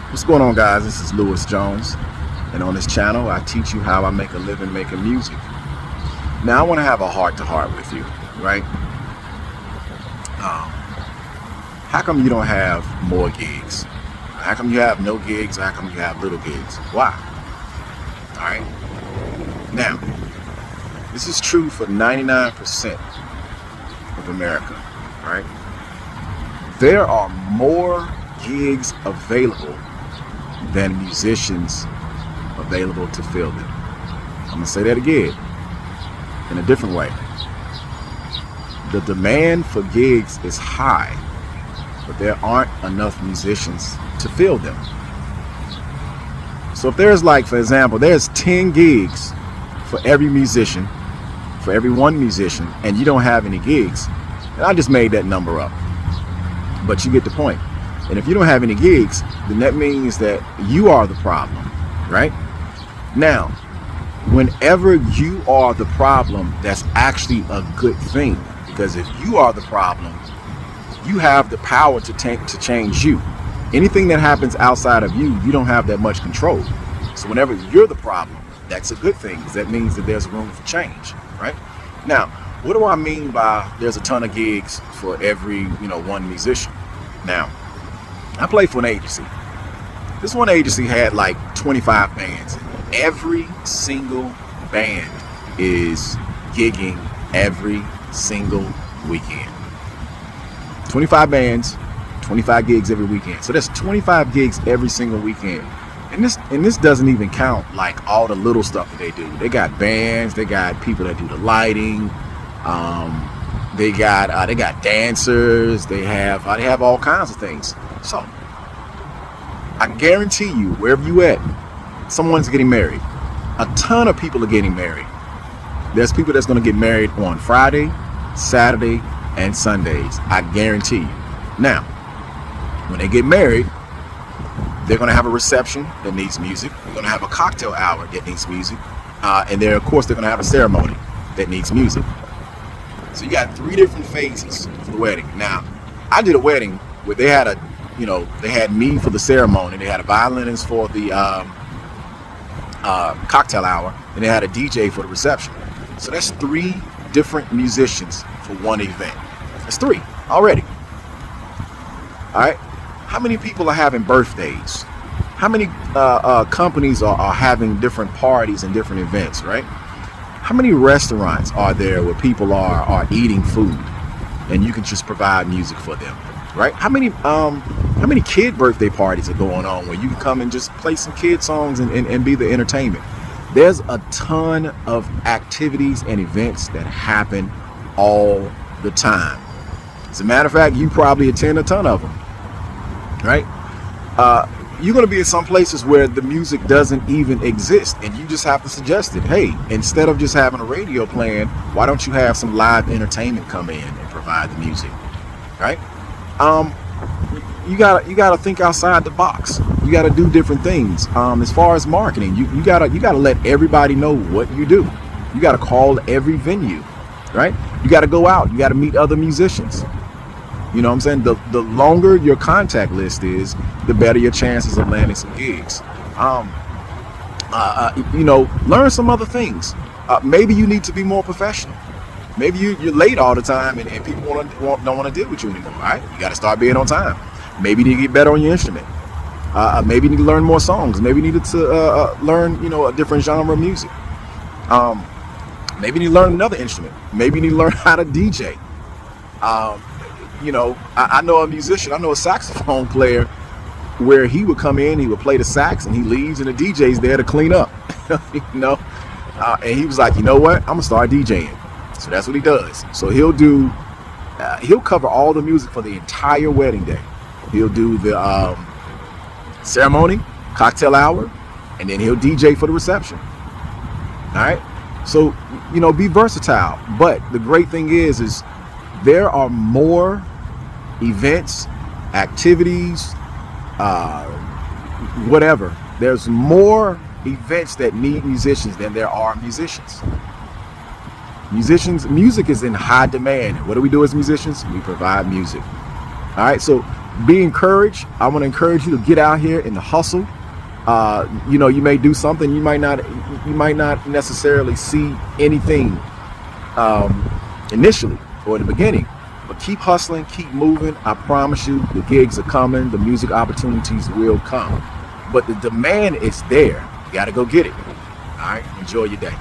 What's going on, guys? This is Lewis Jones, and on this channel I teach you how I make a living making music. Now I want to have a heart-to-heart with you, right? How come you don't have more gigs? How come you have no gigs? How come you have little gigs? Why? All right. Now, this is true for 99% of America, right? There are more gigs available than musicians available to fill them. I'm going to say that again in a different way. The demand for gigs is high, but there aren't enough musicians to fill them. So if there's, like, for example, there's 10 gigs for every musician, for every one musician, and you don't have any gigs, and I just made that number up, but you get the point. And if you don't have any gigs, then that means that you are the problem, right? Now, whenever you are the problem, that's actually a good thing, because if you are the problem, you have the power to change you. Anything that happens outside of you, you don't have that much control. So whenever you're the problem, that's a good thing, because that means that there's room for change, right? Now, what do I mean by there's a ton of gigs for every, one musician? Now, I play for an agency. This one agency had like 25 bands. Every single band is gigging every single weekend. 25 bands, 25 gigs every weekend. So that's 25 gigs every single weekend. And this doesn't even count like all the little stuff that they do. They got bands, they got people that do the lighting, they got dancers, they have all kinds of things. So I guarantee you, wherever you at, someone's getting married. A ton of people are getting married. There's people that's going to get married on Friday, Saturday, and Sundays. I guarantee you. Now, when they get married, they're going to have a reception that needs music. They're going to have a cocktail hour that needs music. And they're going to have a ceremony that needs music. So you got 3 different phases for the wedding. Now, I did a wedding where they had they had me for the ceremony. They had a violinist for the cocktail hour, and they had a DJ for the reception. So that's 3 different musicians for one event. That's 3 already. All right. How many people are having birthdays? How many companies are having different parties and different events, right? How many restaurants are there where people are eating food and you can just provide music for them, right? How many kid birthday parties are going on where you can come and just play some kid songs and be the entertainment? There's a ton of activities and events that happen all the time. As a matter of fact, you probably attend a ton of them, right? You're going to be in some places where the music doesn't even exist, and you just have to suggest it. Hey, instead of just having a radio playing, why don't you have some live entertainment come in and provide the music, right? You gotta think outside the box. You gotta do different things. As far as marketing, you gotta let everybody know what you do. You gotta call every venue, right? You gotta go out. You gotta meet other musicians. You know what I'm saying? The longer your contact list is, the better your chances of landing some gigs. Learn some other things. Maybe you need to be more professional. Maybe you're late all the time and people don't want to deal with you anymore, right? You got to start being on time. Maybe you need to get better on your instrument. Maybe you need to learn more songs. Maybe you need to learn, a different genre of music. Maybe you need to learn another instrument. Maybe you need to learn how to DJ. I know a musician, I know a saxophone player where he would come in, he would play the sax, and he leaves, and the DJ's there to clean up. And he was like, you know what? I'm gonna start DJing. So that's what he does. So he'll cover all the music for the entire wedding day. He'll do the ceremony, cocktail hour, and then he'll DJ for the reception. All right. So, be versatile. But the great thing is there are more events, activities, whatever. There's more events that need musicians than there are musicians. Music is in high demand. What do we do as musicians? We provide music. All right, so be encouraged. I want to encourage you to get out here and to hustle. You may do something, you might not necessarily see anything initially or in the beginning, but keep hustling, keep moving. I promise you, the gigs are coming, the music opportunities will come, but the demand is there. You got to go get it. All right, enjoy your day.